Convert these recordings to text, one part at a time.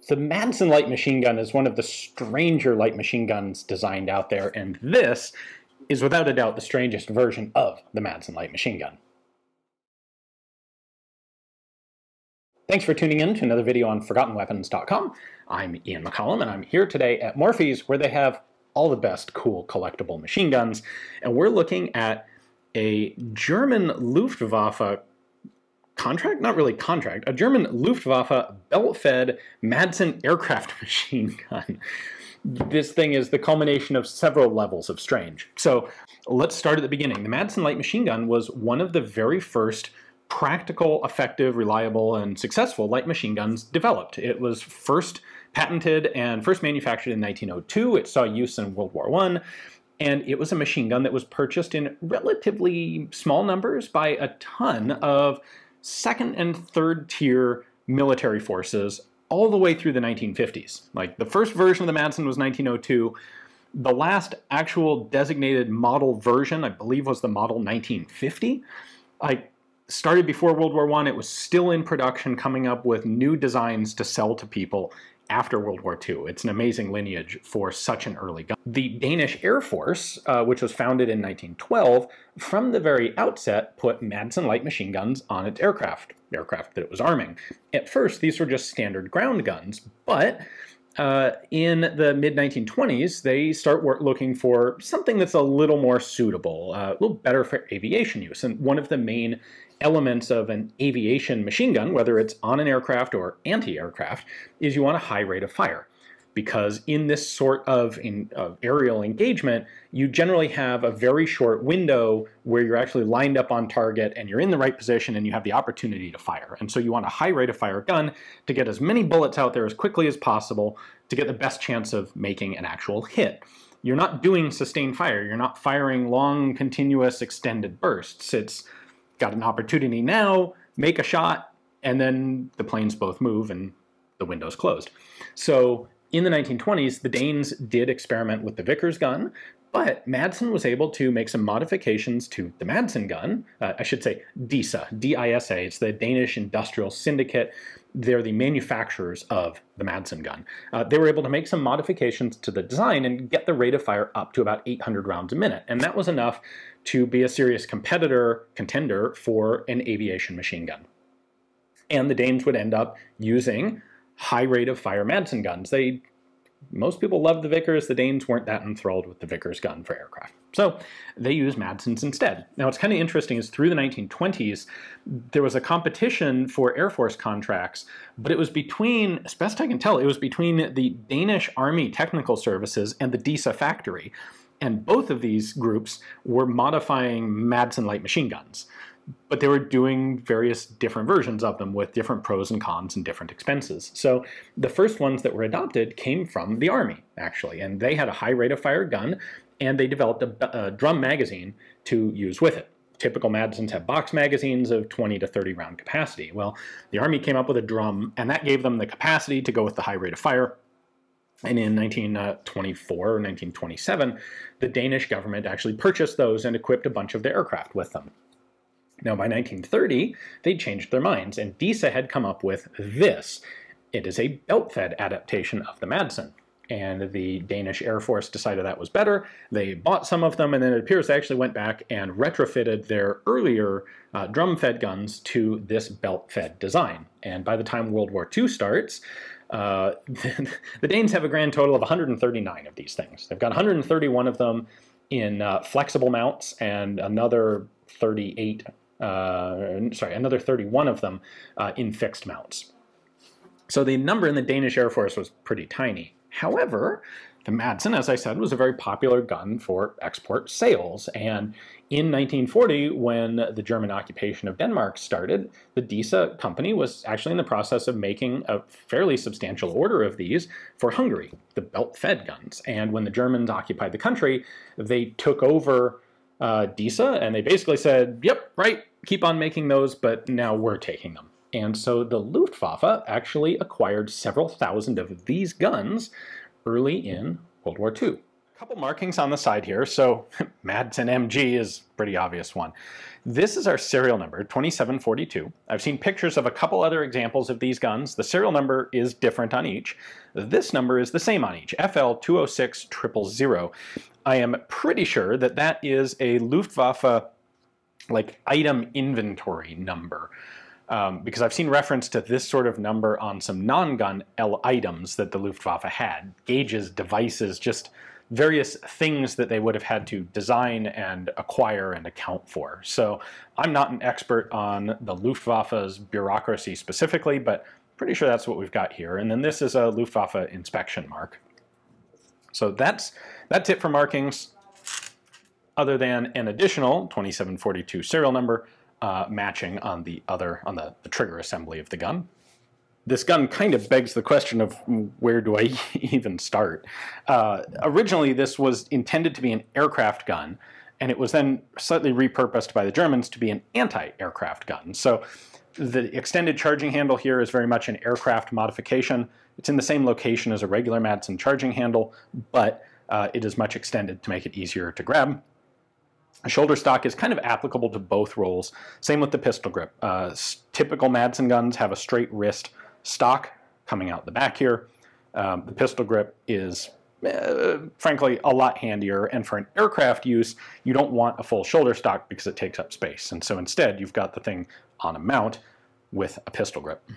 The Madsen light machine gun is one of the stranger light machine guns designed out there, and this is without a doubt the strangest version of the Madsen light machine gun. Thanks for tuning in to another video on ForgottenWeapons.com. I'm Ian McCollum, and I'm here today at Morphy's, where they have all the best cool collectible machine guns, and we're looking at a German Luftwaffe contract? Not really contract. A German Luftwaffe Beltfed Madsen aircraft machine gun. This thing is the culmination of several levels of strange. So let's start at the beginning. The Madsen light machine gun was one of the very first practical, effective, reliable, and successful light machine guns developed. It was first patented and first manufactured in 1902. It saw use in World War I. And it was a machine gun that was purchased in relatively small numbers by a ton of second and third tier military forces all the way through the 1950s. Like, the first version of the Madsen was 1902. The last actual designated model version, I believe, was the model 1950. Started before World War I. It was still in production, coming up with new designs to sell to people after World War II. It's an amazing lineage for such an early gun. The Danish Air Force, which was founded in 1912, from the very outset put Madsen light machine guns on its aircraft that it was arming. At first, these were just standard ground guns, but in the mid-1920s, they start looking for something that's a little more suitable, a little better for aviation use. And one of the main elements of an aviation machine gun, whether it's on an aircraft or anti-aircraft, is you want a high rate of fire. Because in this sort of aerial engagement, you generally have a very short window where you're actually lined up on target and you're in the right position and you have the opportunity to fire. And so you want a high rate of fire gun to get as many bullets out there as quickly as possible to get the best chance of making an actual hit. You're not doing sustained fire. You're not firing long, continuous, extended bursts. It's got an opportunity now, make a shot, and then the planes both move and the window's closed. So in the 1920s, the Danes did experiment with the Vickers gun, but Madsen was able to make some modifications to the Madsen gun. I should say DISA, D-I-S-A. It's the Danish Industrial Syndicate. They're the manufacturers of the Madsen gun. They were able to make some modifications to the design and get the rate of fire up to about 800 rounds a minute. And that was enough to be a serious contender for an aviation machine gun. And the Danes would end up using high rate of fire Madsen guns. Most people loved the Vickers. The Danes weren't that enthralled with the Vickers gun for aircraft. So they used Madsens instead. Now, what's kind of interesting is through the 1920s, there was a competition for Air Force contracts, but it was between, as best I can tell, it was between the Danish Army Technical Services and the DISA factory. And both of these groups were modifying Madsen light machine guns, but they were doing various different versions of them with different pros and cons and different expenses. So the first ones that were adopted came from the Army, actually, and they had a high rate of fire gun, and they developed a drum magazine to use with it. Typical Madsens have box magazines of 20 to 30 round capacity. Well, the Army came up with a drum, and that gave them the capacity to go with the high rate of fire. And in 1924 or 1927, the Danish government actually purchased those and equipped a bunch of their aircraft with them. Now, by 1930, they changed their minds, and DISA had come up with this. It is a Beltfed adaptation of the Madsen. And the Danish Air Force decided that was better. They bought some of them, and then it appears they actually went back and retrofitted their earlier drum-fed guns to this belt-fed design. And by the time World War II starts, the Danes have a grand total of 139 of these things. They've got 131 of them in flexible mounts and another 31 of them in fixed mounts. So the number in the Danish Air Force was pretty tiny. However, the Madsen, as I said, was a very popular gun for export sales. And in 1940, when the German occupation of Denmark started, the DISA company was actually in the process of making a fairly substantial order of these for Hungary, the belt-fed guns. And when the Germans occupied the country, they took over DISA, and they basically said, yep, right, keep on making those, but now we're taking them. And so the Luftwaffe actually acquired several thousand of these guns early in World War II. Couple markings on the side here. So Madsen MG is a pretty obvious one. This is our serial number, 2742. I've seen pictures of a couple other examples of these guns. The serial number is different on each. This number is the same on each, FL206000. I am pretty sure that that is a Luftwaffe like item inventory number. Because I've seen reference to this sort of number on some non-gun L items that the Luftwaffe had. Gauges, devices, just various things that they would have had to design and acquire and account for. So I'm not an expert on the Luftwaffe's bureaucracy specifically, but pretty sure that's what we've got here. And then this is a Luftwaffe inspection mark. So that's it for markings, other than an additional 2742 serial number matching on the trigger assembly of the gun. This gun kind of begs the question of where do I even start? Originally, this was intended to be an aircraft gun, and it was then slightly repurposed by the Germans to be an anti-aircraft gun. So the extended charging handle here is very much an aircraft modification. It's in the same location as a regular Madsen charging handle, but it is much extended to make it easier to grab. A shoulder stock is kind of applicable to both roles. Same with the pistol grip. Typical Madsen guns have a straight wrist stock coming out the back here. The pistol grip is frankly a lot handier, and for an aircraft use you don't want a full shoulder stock because it takes up space, and so instead you've got the thing on a mount with a pistol grip.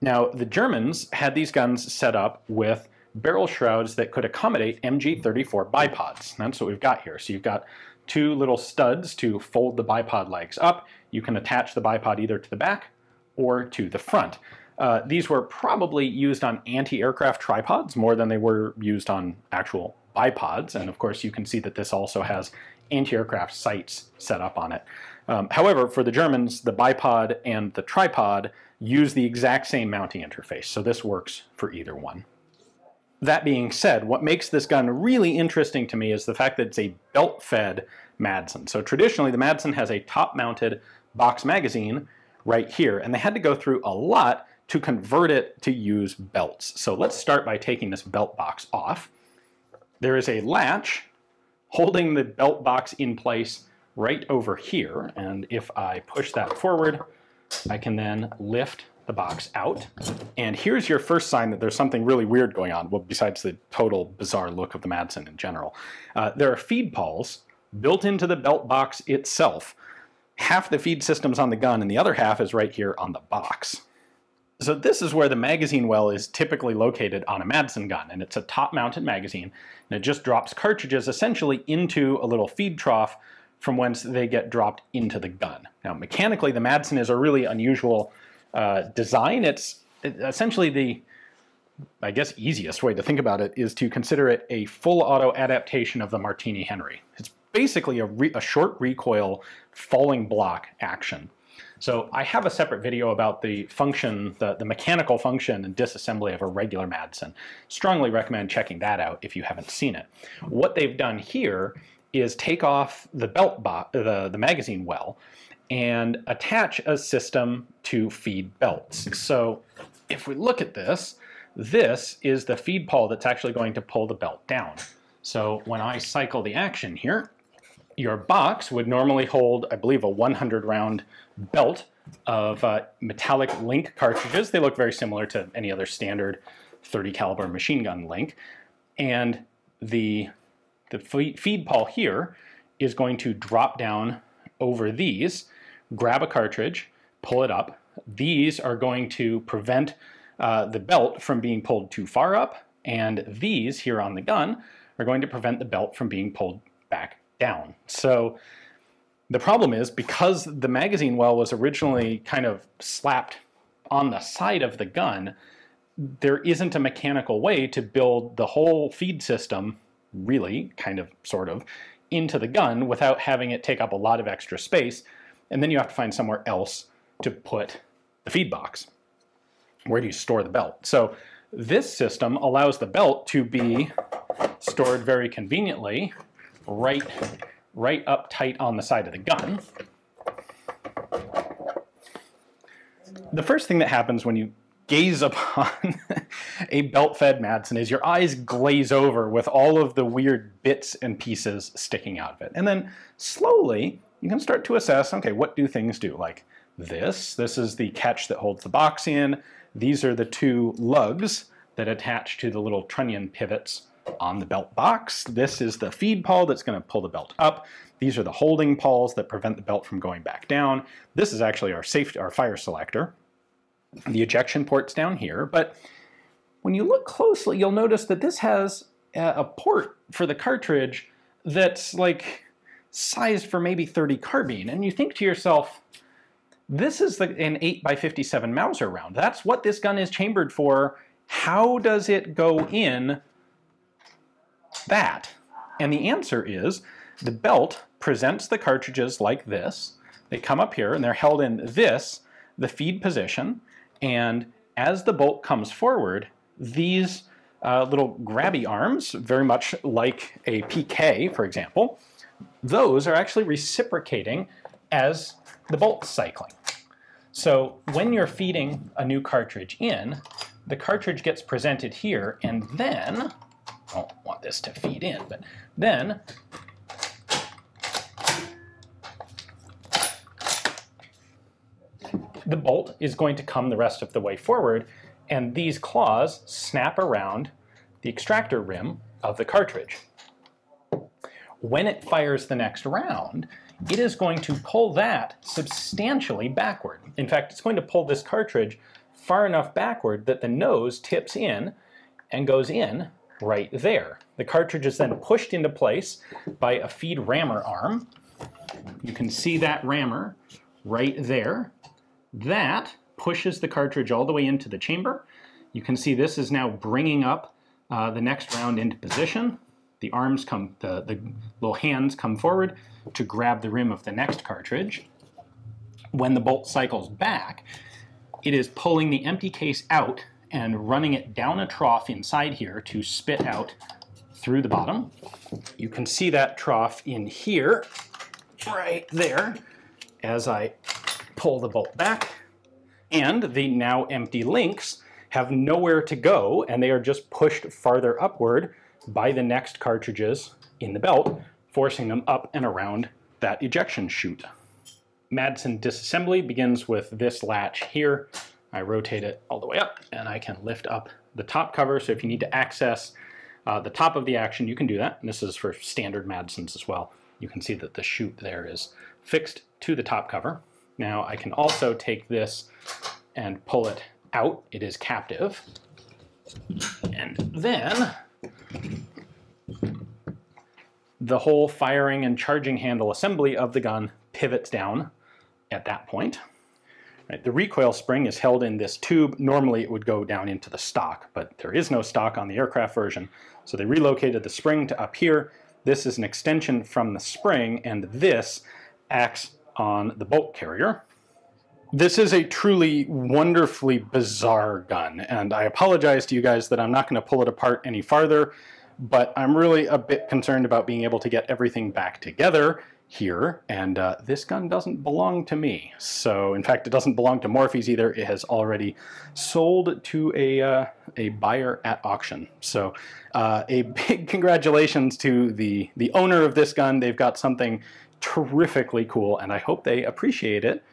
Now the Germans had these guns set up with barrel shrouds that could accommodate MG34 bipods. That's what we've got here. So you've got two little studs to fold the bipod legs up. You can attach the bipod either to the back or to the front. These were probably used on anti-aircraft tripods more than they were used on actual bipods, and of course you can see that this also has anti-aircraft sights set up on it. However, for the Germans, the bipod and the tripod use the exact same mounting interface, so this works for either one. That being said, what makes this gun really interesting to me is the fact that it's a belt-fed Madsen. So traditionally the Madsen has a top-mounted box magazine right here, and they had to go through a lot to convert it to use belts. So let's start by taking this belt box off. There is a latch holding the belt box in place right over here, and if I push that forward, I can then lift the box out. And here's your first sign that there's something really weird going on, well, besides the total bizarre look of the Madsen in general. There are feed pawls built into the belt box itself. Half the feed system's on the gun and the other half is right here on the box. So this is where the magazine well is typically located on a Madsen gun, and it's a top-mounted magazine, and it just drops cartridges essentially into a little feed trough from whence they get dropped into the gun. Now mechanically the Madsen is a really unusual design. It's essentially the, I guess, easiest way to think about it is to consider it a full auto adaptation of the Martini Henry. It's basically a short recoil falling block action. So I have a separate video about the function, the mechanical function and disassembly of a regular Madsen. Strongly recommend checking that out if you haven't seen it. What they've done here is take off the the magazine well and attach a system to feed belts. So if we look at this, this is the feed pawl that's actually going to pull the belt down. So when I cycle the action here, your box would normally hold, I believe, a 100 round belt of metallic link cartridges. They look very similar to any other standard 30 caliber machine gun link. And the feed pawl here is going to drop down over these, grab a cartridge, pull it up. These are going to prevent the belt from being pulled too far up, and these here on the gun are going to prevent the belt from being pulled back down. So the problem is, because the magazine well was originally kind of slapped on the side of the gun, there isn't a mechanical way to build the whole feed system, really, kind of, sort of, into the gun without having it take up a lot of extra space, and then you have to find somewhere else to put the feed box. Where do you store the belt? So this system allows the belt to be stored very conveniently right up tight on the side of the gun. The first thing that happens when you gaze upon a belt-fed Madsen is your eyes glaze over with all of the weird bits and pieces sticking out of it. And then slowly, you can start to assess, okay, what do things do? Like this is the catch that holds the box in. These are the two lugs that attach to the little trunnion pivots on the belt box. This is the feed pawl that's going to pull the belt up. These are the holding pawls that prevent the belt from going back down. This is actually our fire selector. The ejection port's down here, but when you look closely, you'll notice that this has a port for the cartridge that's like sized for maybe 30 carbine. And you think to yourself, this is an 8x57 Mauser round. That's what this gun is chambered for. How does it go in that? And the answer is the belt presents the cartridges like this. They come up here and they're held in this, the feed position, and as the bolt comes forward, these little grabby arms, very much like a PK, for example, those are actually reciprocating as the bolt's cycling. So when you're feeding a new cartridge in, the cartridge gets presented here, and then, I don't want this to feed in, but then the bolt is going to come the rest of the way forward, and these claws snap around the extractor rim of the cartridge. When it fires the next round, it is going to pull that substantially backward. In fact, it's going to pull this cartridge far enough backward that the nose tips in and goes in right there. The cartridge is then pushed into place by a feed rammer arm. You can see that rammer right there. That pushes the cartridge all the way into the chamber. You can see this is now bringing up the next round into position. The arms come, the little hands come forward to grab the rim of the next cartridge. When the bolt cycles back, it is pulling the empty case out and running it down a trough inside here to spit out through the bottom. You can see that trough in here, right there, as I pull the bolt back, and the now empty links have nowhere to go, and they are just pushed farther upward by the next cartridges in the belt, forcing them up and around that ejection chute. Madsen disassembly begins with this latch here. I rotate it all the way up, and I can lift up the top cover, so if you need to access the top of the action, you can do that. And this is for standard Madsens as well. You can see that the chute there is fixed to the top cover. Now I can also take this and pull it out. It is captive. And then the whole firing and charging handle assembly of the gun pivots down at that point. Right, the recoil spring is held in this tube. Normally it would go down into the stock, but there is no stock on the aircraft version. So they relocated the spring to up here. This is an extension from the spring, and this acts on the bolt carrier. This is a truly wonderfully bizarre gun, and I apologize to you guys that I'm not going to pull it apart any farther, but I'm really a bit concerned about being able to get everything back together here, and this gun doesn't belong to me. So, in fact, it doesn't belong to Morphy's either. It has already sold to a buyer at auction. So, a big congratulations to the owner of this gun. They've got something terrifically cool, and I hope they appreciate it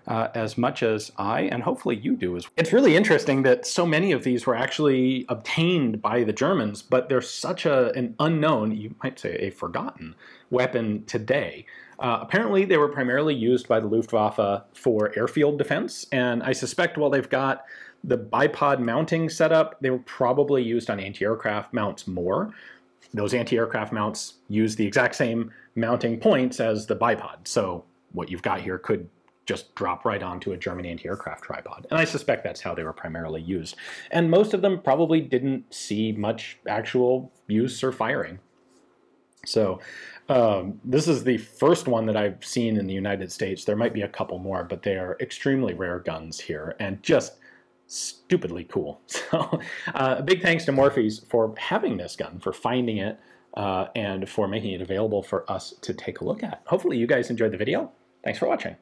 as much as I, and hopefully you do as well. It's really interesting that so many of these were actually obtained by the Germans, but they're such an unknown, you might say a forgotten, weapon today. Apparently they were primarily used by the Luftwaffe for airfield defense, and I suspect while they've got the bipod mounting set up, they were probably used on anti-aircraft mounts more. Those anti-aircraft mounts use the exact same mounting points as the bipod, so what you've got here could just drop right onto a German anti-aircraft tripod. And I suspect that's how they were primarily used. And most of them probably didn't see much actual use or firing. So this is the first one that I've seen in the United States. There might be a couple more, but they are extremely rare guns here and just stupidly cool. So a big thanks to Morphy's for having this gun, for finding it, and for making it available for us to take a look at. Hopefully you guys enjoyed the video. Thanks for watching.